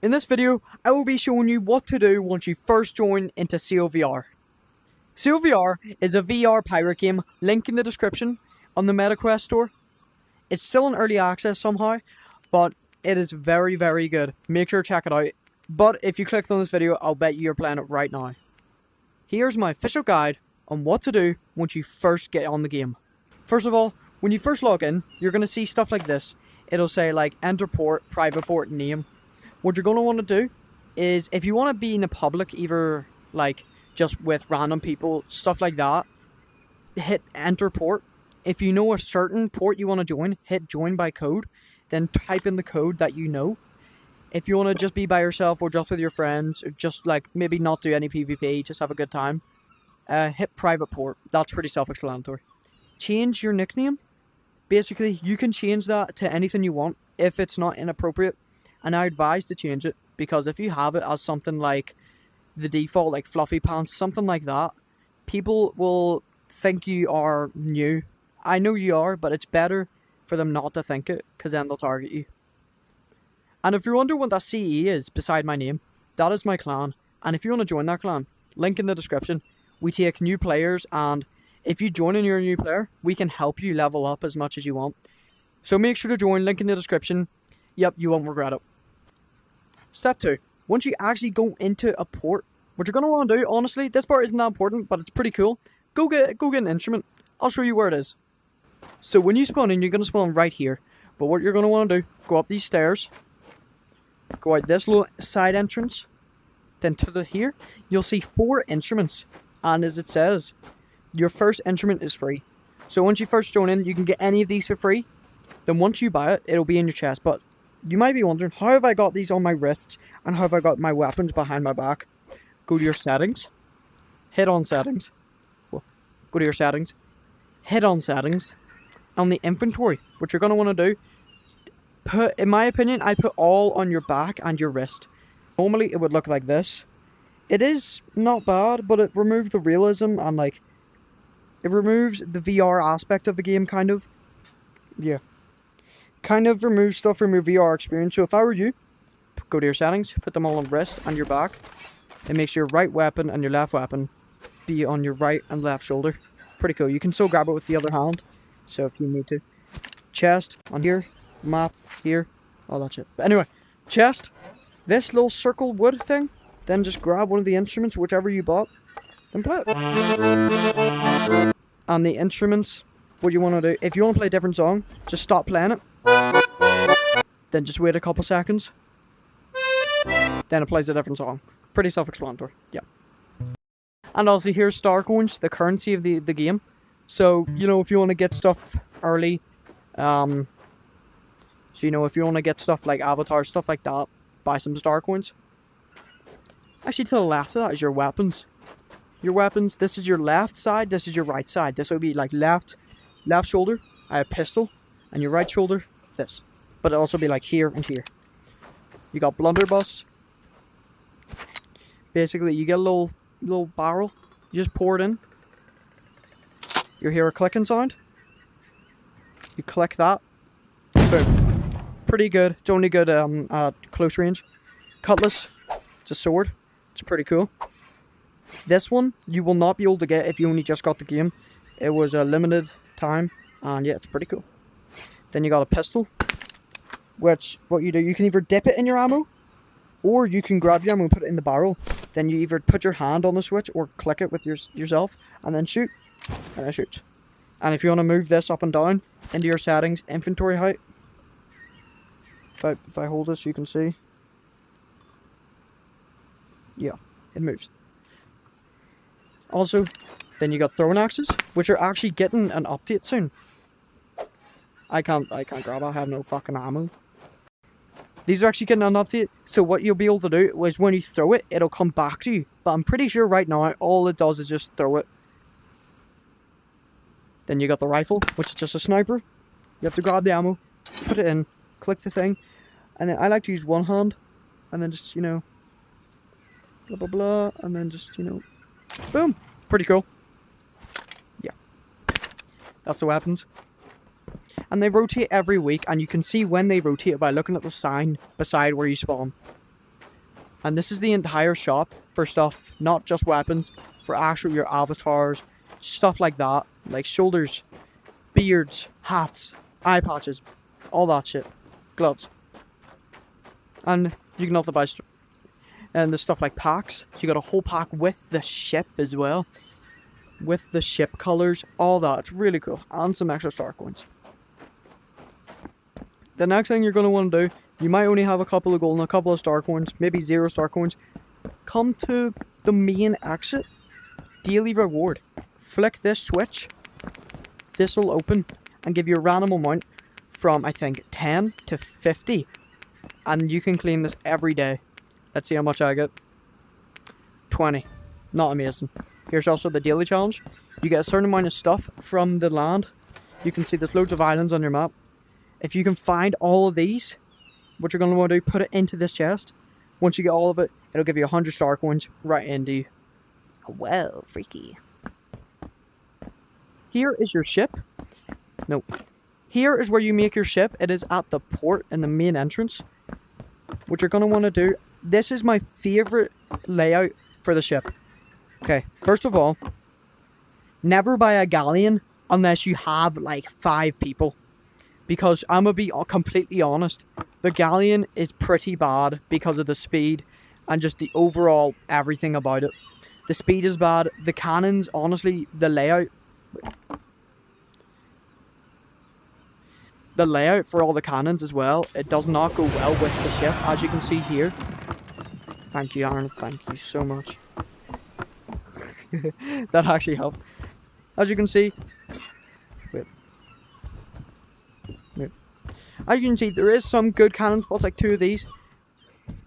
In this video, I will be showing you what to do once you first join into COVR. COVR is a VR pirate game, link in the description, on the MetaQuest store. It's still in early access somehow, but it is very, very good. Make sure to check it out. But if you clicked on this video, I'll bet you're playing it right now. Here's my official guide on what to do once you first get on the game. First of all, when you first log in, you're going to see stuff like this. It'll say like enter port, private port, name. What you're going to want to do is, if you want to be in the public, either like just with random people, stuff like that, hit enter port. If you know a certain port you want to join, hit join by code, then type in the code that you know. If you want to just be by yourself or just with your friends, or just like maybe not do any PvP, just have a good time, hit private port. That's pretty self-explanatory. Change your nickname. Basically, you can change that to anything you want if it's not inappropriate. And I advise to change it, because if you have it as something like the default, like Fluffy Pants, something like that, people will think you are new. I know you are, but it's better for them not to think it, because then they'll target you. And if you're wondering what that CE is beside my name, that is my clan. And if you want to join that clan, link in the description. We take new players, and if you join and you're a new player, we can help you level up as much as you want. So make sure to join, link in the description. Yep, you won't regret it. Step 2. Once you actually go into a port, what you're going to want to do, honestly, this part isn't that important, but it's pretty cool. Go get an instrument. I'll show you where it is. So when you spawn in, you're going to spawn right here. But what you're going to want to do, go up these stairs, go out this little side entrance, then to here, you'll see 4 instruments. And as it says, your first instrument is free. So once you first join in, you can get any of these for free. Then once you buy it, it'll be in your chest. But you might be wondering, how have I got these on my wrists? And how have I got my weapons behind my back? Go to your settings. Hit on settings. Well, go to your settings. Hit on settings. On the inventory, what you're going to want to do, put, in my opinion, I put all on your back and your wrist. Normally it would look like this. It is not bad, but it removes the realism and like, it removes the VR aspect of the game, kind of. Yeah. Kind of removes stuff from your VR experience. So if I were you, go to your settings, put them all on wrist and your back. It makes your right weapon and your left weapon be on your right and left shoulder. Pretty cool. You can still grab it with the other hand. So if you need to. Chest on here. Map here. All that shit. But anyway, chest. This little circle wood thing. Then just grab one of the instruments, whichever you bought. Then play it. And the instruments, what you want to do, if you want to play a different song, just stop playing it. Then just wait a couple seconds. Then it plays a different song. Pretty self-explanatory. Yeah. And also here's star coins, the currency of the game. So, you know, if you want to get stuff early, so, you know, if you want to get stuff like avatars, stuff like that, buy some star coins. Actually, to the left of that is your weapons. Your weapons, this is your left side, this is your right side. This would be like left shoulder, I have pistol, and your right shoulder, this. But it'll also be like here and here. You got blunderbuss. Basically, you get a little barrel, you just pour it in. You hear a clicking sound. You click that. Boom. Pretty good. It's only good at close range. Cutlass. It's a sword. It's pretty cool. This one you will not be able to get if you only just got the game. It was a limited time, and yeah, it's pretty cool. Then you got a pistol, which what you do, you can either dip it in your ammo, or you can grab your ammo and put it in the barrel. Then you either put your hand on the switch or click it with yourself, and then shoot. And it shoots. And if you want to move this up and down into your settings, inventory height. If I hold this, you can see. Yeah, it moves. Also, then you got throwing axes, which are actually getting an update soon. I can't grab it. I have no fucking ammo. These are actually getting an update. So what you'll be able to do is when you throw it, it'll come back to you. But I'm pretty sure right now all it does is just throw it. Then you got the rifle, which is just a sniper. You have to grab the ammo, put it in, click the thing, and then I like to use one hand, and then just, you know, blah blah blah, and then just, you know, boom. Pretty cool. Yeah. That's the weapons. and they rotate every week, and you can see when they rotate by looking at the sign beside where you spawn. And this is the entire shop for stuff, not just weapons, for actual your avatars, stuff like that, like shoulders, beards, hats, eye patches, all that shit, gloves. And you can also buy and there's stuff like packs. You got a whole pack with the ship as well, with the ship colors, all that. It's really cool, and some extra star coins. The next thing you're going to want to do, you might only have a couple of gold and a couple of star coins, maybe 0 star coins. Come to the main exit, daily reward. Flick this switch, this will open and give you a random amount from, I think, 10 to 50. And you can claim this every day. Let's see how much I get. 20. Not amazing. Here's also the daily challenge. You get a certain amount of stuff from the land. You can see there's loads of islands on your map. If you can find all of these, what you're going to want to do, put it into this chest. Once you get all of it, it'll give you 100 star coins right into you. Well, freaky. Here is your ship. No. Here is where you make your ship. It is at the port in the main entrance. What you're going to want to do, this is my favourite layout for the ship. Okay, first of all, never buy a galleon unless you have like 5 people. Because I'm going to be completely honest, the galleon is pretty bad because of the speed and just the overall everything about it. The speed is bad, the cannons, honestly, the layout for all the cannons as well, it does not go well with the ship, as you can see here. Thank you, Aaron, thank you so much. That actually helped. As you can see, as you can see, there is some good cannon spots, like 2 of these.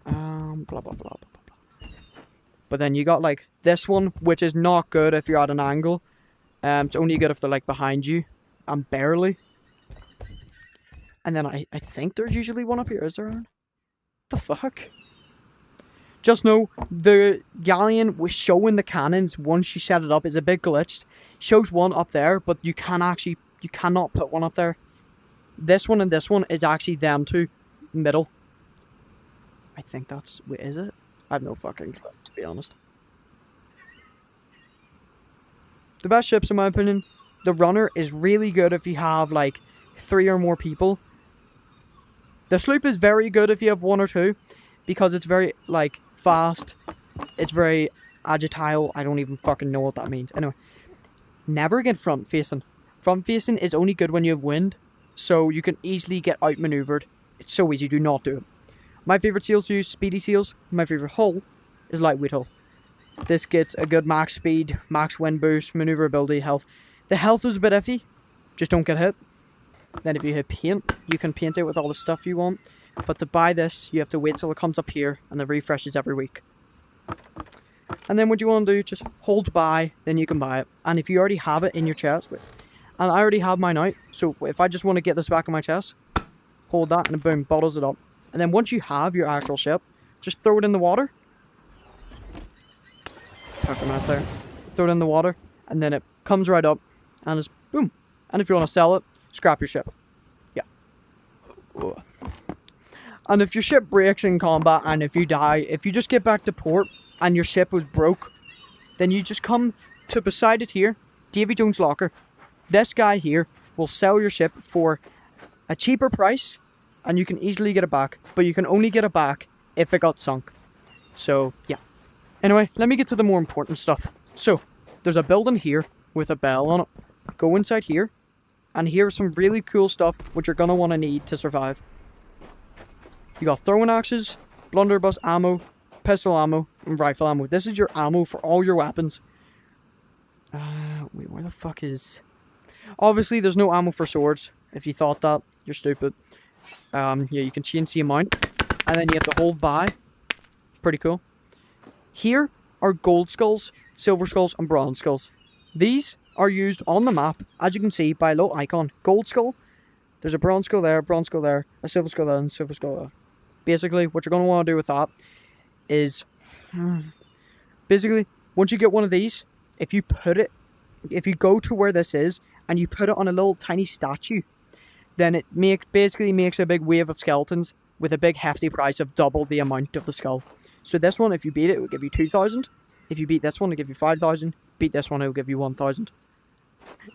Blah, blah, blah, blah, blah. But then you got like this one, which is not good if you're at an angle. It's only good if they're like behind you, and barely. And then I think there's usually one up here, is there, Aaron? The fuck? Just know, the galleon was showing the cannons once you set it up is a bit glitched. Shows one up there, but you cannot put one up there. This one and this one is actually them two, middle. I think that's, wait, is it? I have no fucking clue, to be honest. The best ships, in my opinion, the runner is really good if you have like 3 or more people. The sloop is very good if you have 1 or 2, because it's very like fast. It's very agile. I don't even fucking know what that means. Anyway, never get front facing. Front facing is only good when you have wind. So you can easily get outmaneuvered. It's so easy, do not do it. My favourite sails to use, speedy sails. My favourite hull is lightweight hull. This gets a good max speed, max wind boost, manoeuvrability, health. The health is a bit iffy, just don't get hit. Then if you hit paint, you can paint it with all the stuff you want. But to buy this, you have to wait till it comes up here and it refreshes every week. And then what you want to do, just hold buy, then you can buy it. And if you already have it in your chest, and I already have mine out, so if I just want to get this back in my chest, hold that and boom, bottles it up. And then once you have your actual ship, just throw it in the water. Tuck them out there. Throw it in the water, and then it comes right up, and it's boom. And if you want to sell it, scrap your ship. Yeah. And if your ship breaks in combat, and if you die, if you just get back to port, and your ship was broke, then you just come to beside it here, Davy Jones' locker. This guy here will sell your ship for a cheaper price, and you can easily get it back, but you can only get it back if it got sunk. So, yeah. Anyway, let me get to the more important stuff. So, there's a building here with a bell on it. Go inside here, and here's some really cool stuff which you're going to want to need to survive. You got throwing axes, blunderbuss ammo, pistol ammo, and rifle ammo. This is your ammo for all your weapons. Wait, where the fuck is... Obviously, there's no ammo for swords. If you thought that, you're stupid. Yeah, you can change the amount. And then you have to hold by. Pretty cool. Here are gold skulls, silver skulls, and bronze skulls. These are used on the map, as you can see, by a little icon. Gold skull. There's a bronze skull there, a silver skull there, and a silver skull there. Basically, what you're going to want to do with that is... Basically, once you get one of these, if you go to where this is, and you put it on a little tiny statue, then it basically makes a big wave of skeletons with a big hefty price of double the amount of the skull. So this one, if you beat it, it will give you 2,000. If you beat this one, it'll give you 5,000. Beat this one, it will give you 1,000.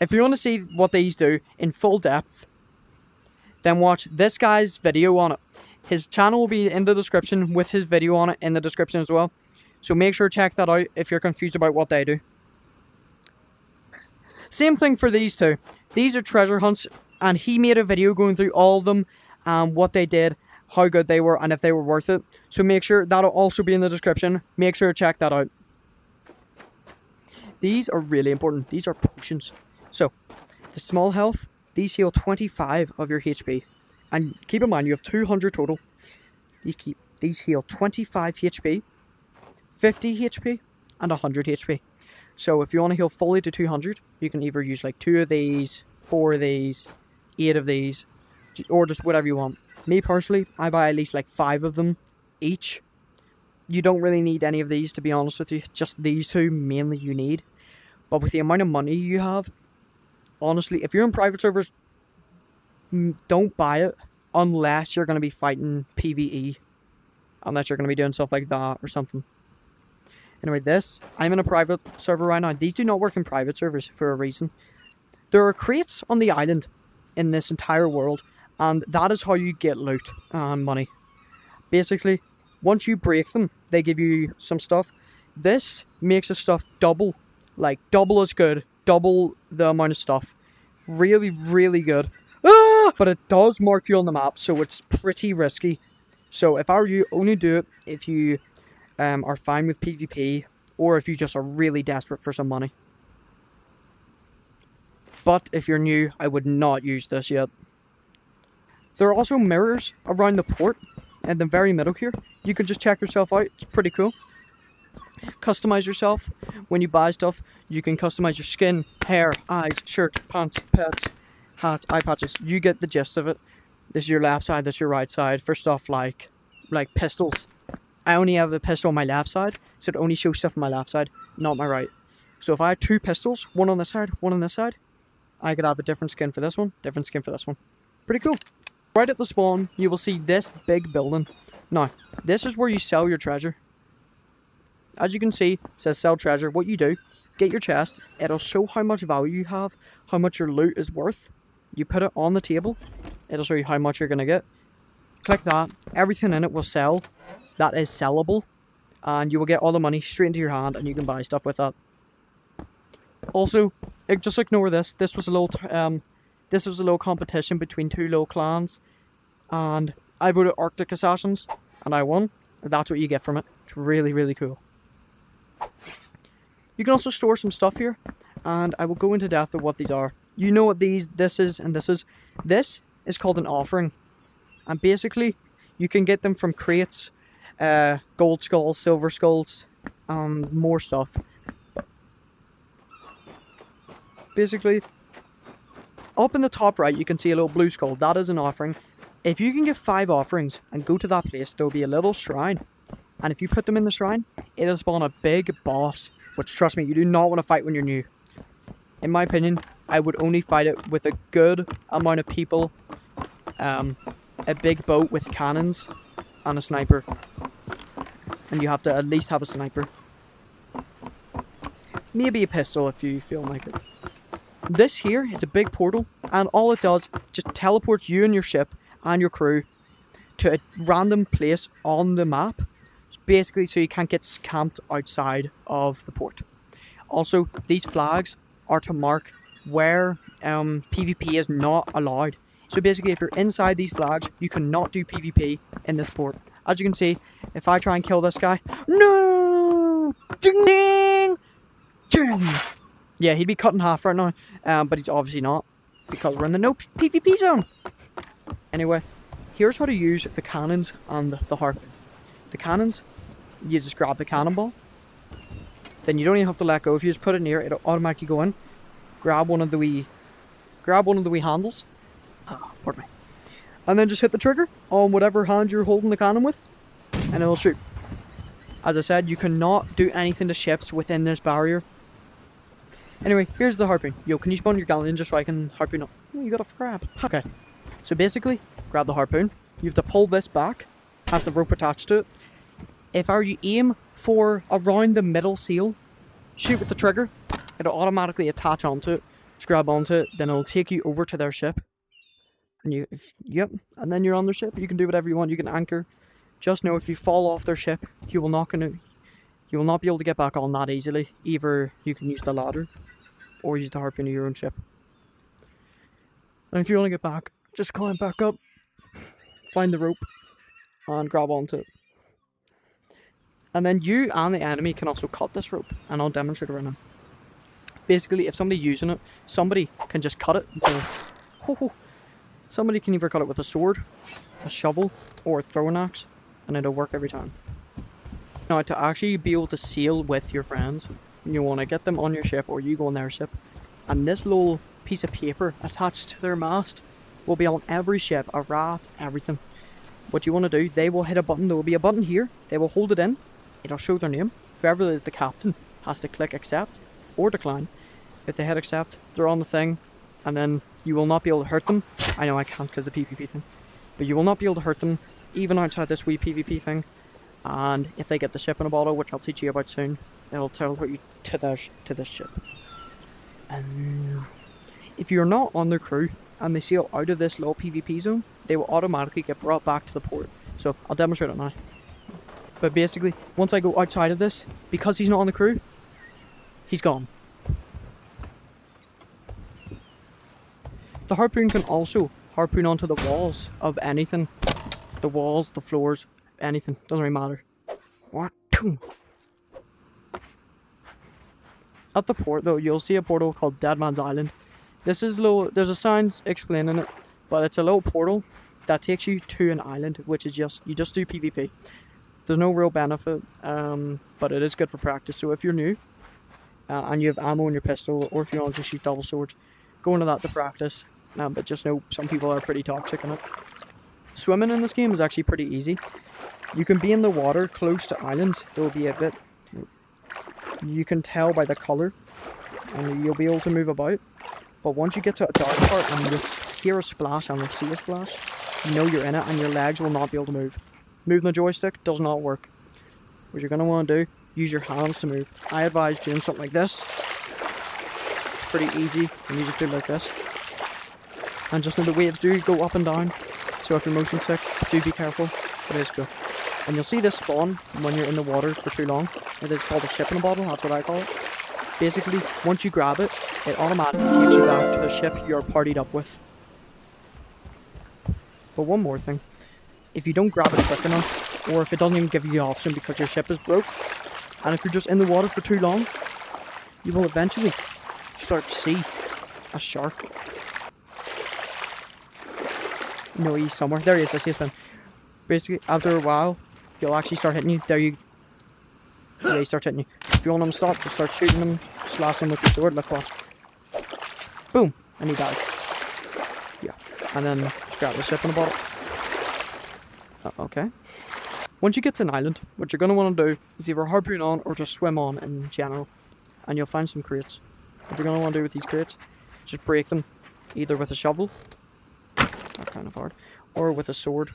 If you want to see what these do in full depth, then watch this guy's video on it. His channel will be in the description with his video on it in the description as well. So make sure to check that out if you're confused about what they do. Same thing for these two. These are treasure hunts, and he made a video going through all of them, what they did, how good they were, and if they were worth it. So make sure, that'll also be in the description. Make sure to check that out. These are really important. These are potions. So, the small health, these heal 25 of your HP. And keep in mind, you have 200 total. These heal 25 HP, 50 HP, and 100 HP. So if you want to heal fully to 200, you can either use like 2 of these, 4 of these, 8 of these, or just whatever you want. Me personally, I buy at least like 5 of them each. You don't really need any of these, to be honest with you. Just these two mainly you need. But with the amount of money you have, honestly, if you're in private servers, don't buy it unless you're going to be fighting PvE. Unless you're going to be doing stuff like that or something. Anyway, I'm in a private server right now. These do not work in private servers for a reason. There are crates on the island in this entire world, and that is how you get loot and money. Basically, once you break them, they give you some stuff. This makes the stuff double. Like, double as good. Double the amount of stuff. Really, really good. But it does mark you on the map, so it's pretty risky. So if I were you, only do it if you are fine with PvP, or if you just are really desperate for some money. But if you're new, I would not use this yet. There are also mirrors around the port, in the very middle here. You can just check yourself out, it's pretty cool. Customize yourself. When you buy stuff, you can customize your skin, hair, eyes, shirt, pants, pets, hat, eye patches. You get the gist of it. This is your left side, this is your right side. For stuff like pistols. I only have a pistol on my left side, so it only shows stuff on my left side, not my right. So if I had 2 pistols, one on this side, one on this side, I could have a different skin for this one, different skin for this one. Pretty cool. Right at the spawn, you will see this big building. Now, this is where you sell your treasure. As you can see, it says sell treasure. What you do, get your chest. It'll show how much value you have, how much your loot is worth. You put it on the table. It'll show you how much you're going to get. Click that. Everything in it will sell. That is sellable. And you will get all the money straight into your hand, and you can buy stuff with that. Also, just ignore this. This was a little competition between 2 little clans. And I voted Arctic Assassins, and I won. That's what you get from it. It's really, really cool. You can also store some stuff here, and I will go into depth of what these are. You know what this is, and this is. This is called an offering, and basically, you can get them from crates, gold skulls, silver skulls, more stuff. Basically, up in the top right, you can see a little blue skull. That is an offering. If you can get 5 offerings and go to that place, there will be a little shrine. And if you put them in the shrine, it'll spawn a big boss. Which, trust me, you do not want to fight when you're new. In my opinion, I would only fight it with a good amount of people. A big boat with cannons and a sniper. And you have to at least have a sniper. Maybe a pistol if you feel like it. This here is a big portal, and all it does just teleports you and your ship and your crew to a random place on the map. Basically, so you can't get camped outside of the port. Also, these flags are to mark where PvP is not allowed. So basically, if you're inside these flags, you cannot do PvP in this port. As you can see, if I try and kill this guy, no! Ding ding! Ding! Yeah, he'd be cut in half right now, but he's obviously not, because we're in the no PvP zone. Anyway, here's how to use the cannons and the harpoon. The cannons, you just grab the cannonball, then you don't even have to let go. If you just put it near, it'll automatically go in. Grab one of the wee handles, pardon me, and then just hit the trigger on whatever hand you're holding the cannon with, and it'll shoot. As I said, you cannot do anything to ships within this barrier. Anyway, here's the harpoon. Yo, can you spawn your galleon just so I can harpoon up? Oh, you got a grab. Okay. So basically, grab the harpoon. You have to pull this back. Has the rope attached to it. if you aim for around the middle seal, shoot with the trigger, it'll automatically attach onto it, grab onto it, then it'll take you over to their ship. And and then you're on their ship. You can do whatever you want. You can anchor. Just know if you fall off their ship, you will not be able to get back on that easily. Either you can use the ladder, or use the harpoon of your own ship. And if you want to get back, just climb back up, find the rope, and grab onto it. And then you and the enemy can also cut this rope, and I'll demonstrate it right now. Basically, if somebody's using it, somebody can just cut it. Somebody can either cut it with a sword, a shovel, or a throwing axe, and it'll work every time. Now, to actually be able to sail with your friends, you want to get them on your ship, or you go on their ship, and this little piece of paper attached to their mast will be on every ship, a raft, everything. What you want to do, they will hit a button. There will be a button here. They will hold it in. It'll show their name. Whoever is the captain has to click accept or decline. If they hit accept, they're on the thing, and then you will not be able to hurt them. I know I can't because of the PvP thing, but you will not be able to hurt them even outside this wee PvP thing. And if they get the ship in a bottle, which I'll teach you about soon, it'll teleport you to this ship. And if you're not on their crew and they sail out of this little PvP zone, they will automatically get brought back to the port. So I'll demonstrate it now. But basically, once I go outside of this, because he's not on the crew, he's gone. The harpoon can also harpoon onto the walls of anything. The walls, the floors, anything. Doesn't really matter. What? At the port though, you'll see a portal called Dead Man's Island. This is there's a sign explaining it, but it's a little portal that takes you to an island, which is you just do PvP. There's no real benefit, but it is good for practice. So if you're new, and you have ammo in your pistol, or if you want to just shoot double swords, go into that to practice. But just know some people are pretty toxic in it. Swimming in this game is actually pretty easy. You can be in the water close to islands. There will be a bit, you can tell by the colour, and you'll be able to move about. But once you get to a dark part and you just hear a splash and you'll see a splash, you know you're in it and your legs will not be able to move. Moving the joystick does not work. What you're going to want to do, use your hands to move. I advise doing something like this. It's pretty easy, and you just do it like this. And just know the waves do go up and down, so if you're motion sick, do be careful. It is cool. And you'll see this spawn when you're in the water for too long. It is called a ship in a bottle, that's what I call it. Basically, once you grab it, it automatically takes you back to the ship you're partied up with. But one more thing. If you don't grab it quick enough, or if it doesn't even give you the option because your ship is broke, and if you're just in the water for too long, you will eventually start to see a shark. No, he's somewhere. There he is, I see him. Basically, after a while, he'll actually start hitting you. Yeah, he starts hitting you. If you want him to stop, just start shooting him, slashing him with your sword, look what. Boom! And he dies. Yeah. And then just grab the ship in a bottle. Okay. Once you get to an island, what you're going to want to do is either harpoon on or just swim on in general. And you'll find some crates. What you're going to want to do with these crates, just break them, either with a shovel, not kind of hard, or with a sword,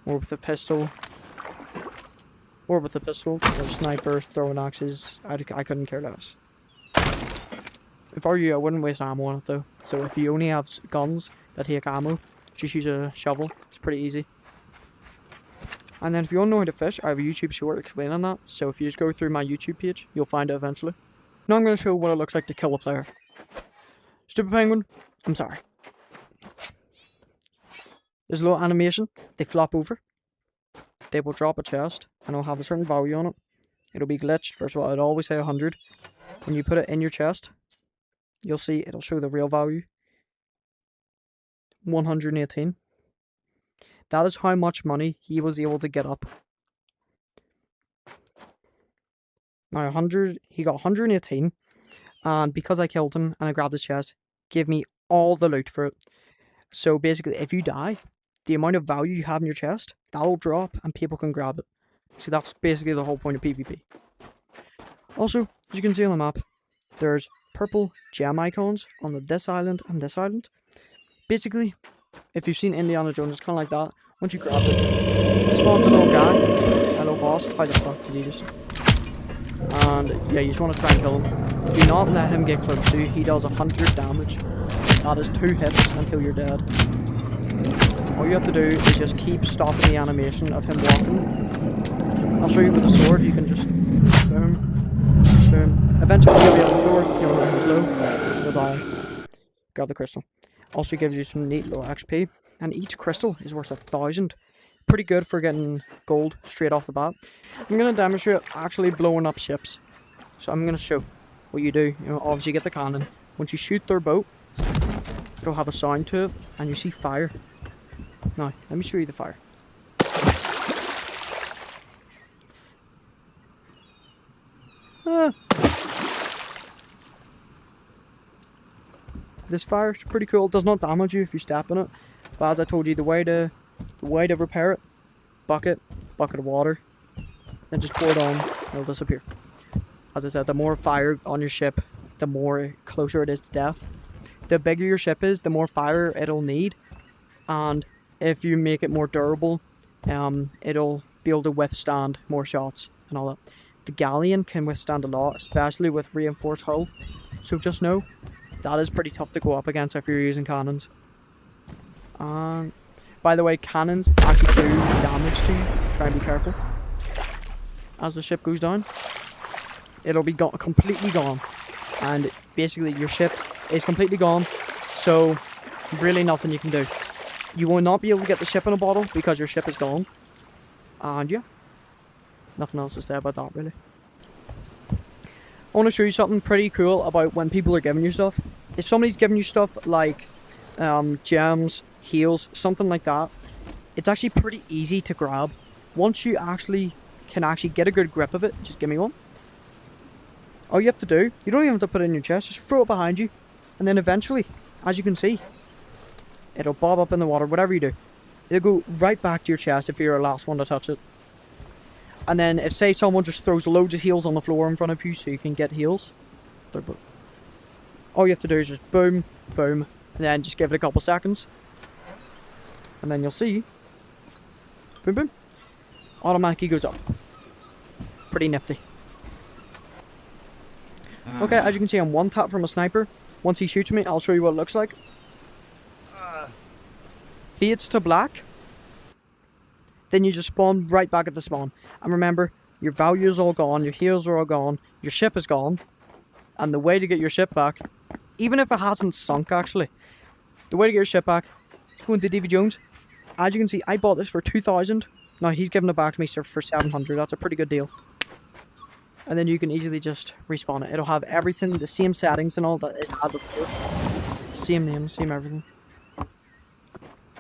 or with a pistol, or sniper, throwing axes. I couldn't care less. If I were you, I wouldn't waste ammo on it though. So if you only have guns that take ammo, just use a shovel. It's pretty easy. And then if you want to know how to fish, I have a YouTube short explaining that. So if you just go through my YouTube page, you'll find it eventually. Now I'm going to show what it looks like to kill a player. Stupid penguin, I'm sorry. There's a little animation. They flop over. They will drop a chest, and it'll have a certain value on it. It'll be glitched. First of all, it'll always say 100. When you put it in your chest, you'll see it'll show the real value. 118. That is how much money he was able to get up. Now 100, he got 118, and because I killed him and I grabbed his chest, gave me all the loot for it. So basically, if you die, the amount of value you have in your chest, that'll drop and people can grab it. So that's basically the whole point of PvP. Also, as you can see on the map, there's purple gem icons on this island and this island. Basically, if you've seen Indiana Jones, it's kind of like that. Once you grab it, spawns a little guy, a little boss. How the fuck did he just... And yeah, you just want to try and kill him. Do not let him get close to you. He does 100 damage. That is 2 hits until you're dead. All you have to do is just keep stopping the animation of him walking. I'll show you with a sword. You can just boom, boom. Eventually he'll be on the floor. You'll know he's low. You'll die. Grab the crystal. Also gives you some neat low XP. And each crystal is worth 1,000. Pretty good for getting gold straight off the bat. I'm going to demonstrate actually blowing up ships. So I'm going to show what you do. You know, obviously you get the cannon. Once you shoot their boat, it'll have a sound to it, and you see fire. Now, let me show you the fire. This fire is pretty cool. It does not damage you if you step in it. But as I told you, the way to repair it, bucket of water, then just pour it on, it'll disappear. As I said, the more fire on your ship, the more closer it is to death. The bigger your ship is, the more fire it'll need, and if you make it more durable, it'll be able to withstand more shots and all that. The galleon can withstand a lot, especially with reinforced hull, so just know that is pretty tough to go up against if you're using cannons. By the way, cannons actually do damage to you. Try and be careful. As the ship goes down, it'll be completely gone. And basically your ship is completely gone, so really nothing you can do. You will not be able to get the ship in a bottle because your ship is gone. And yeah, nothing else to say about that really. I want to show you something pretty cool about when people are giving you stuff. If somebody's giving you stuff like gems, heals, something like that, it's actually pretty easy to grab. Once you can get a good grip of it, just give me one. All you have to do, you don't even have to put it in your chest, just throw it behind you, and then eventually, as you can see, it'll bob up in the water, whatever you do. It'll go right back to your chest if you're the last one to touch it. And then if, say, someone just throws loads of heals on the floor in front of you so you can get heals, all you have to do is just boom, boom, and then just give it a couple seconds. And then you'll see, boom, boom, automatically goes up. Pretty nifty. Okay, as you can see, I'm one tap from a sniper. Once he shoots me, I'll show you what it looks like. Fades to black. Then you just spawn right back at the spawn. And remember, your value is all gone, your heals are all gone, your ship is gone. And the way to get your ship back, even if it hasn't sunk actually, the way to get your ship back is going to Davy Jones. As you can see, I bought this for 2,000. Now he's giving it back to me for 700. That's a pretty good deal. And then you can easily just respawn it. It'll have everything, the same settings and all that it had before. Same name, same everything.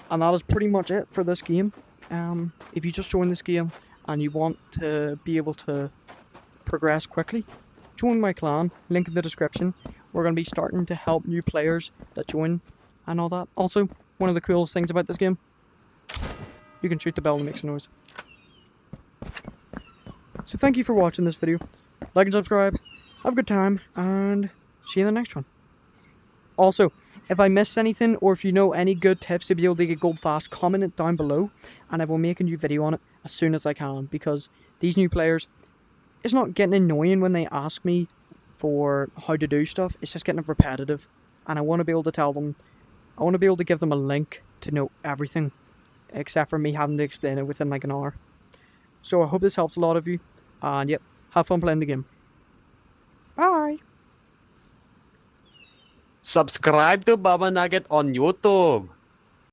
And that is pretty much it for this game. If you just join this game and you want to be able to progress quickly, join my clan, link in the description. We're going to be starting to help new players that join and all that. Also, one of the coolest things about this game, you can shoot the bell and it makes a noise. So thank you for watching this video. Like and subscribe, have a good time, and see you in the next one. Also, if I missed anything, or if you know any good tips to be able to get gold fast, comment it down below, and I will make a new video on it as soon as I can, because these new players, it's not getting annoying when they ask me for how to do stuff, it's just getting repetitive, and I want to be able to tell them, I want to be able to give them a link to know everything, except for me having to explain it within like an hour. So I hope this helps a lot of you, and yep, have fun playing the game. Bye! Subscribe to Baba Nugget on YouTube.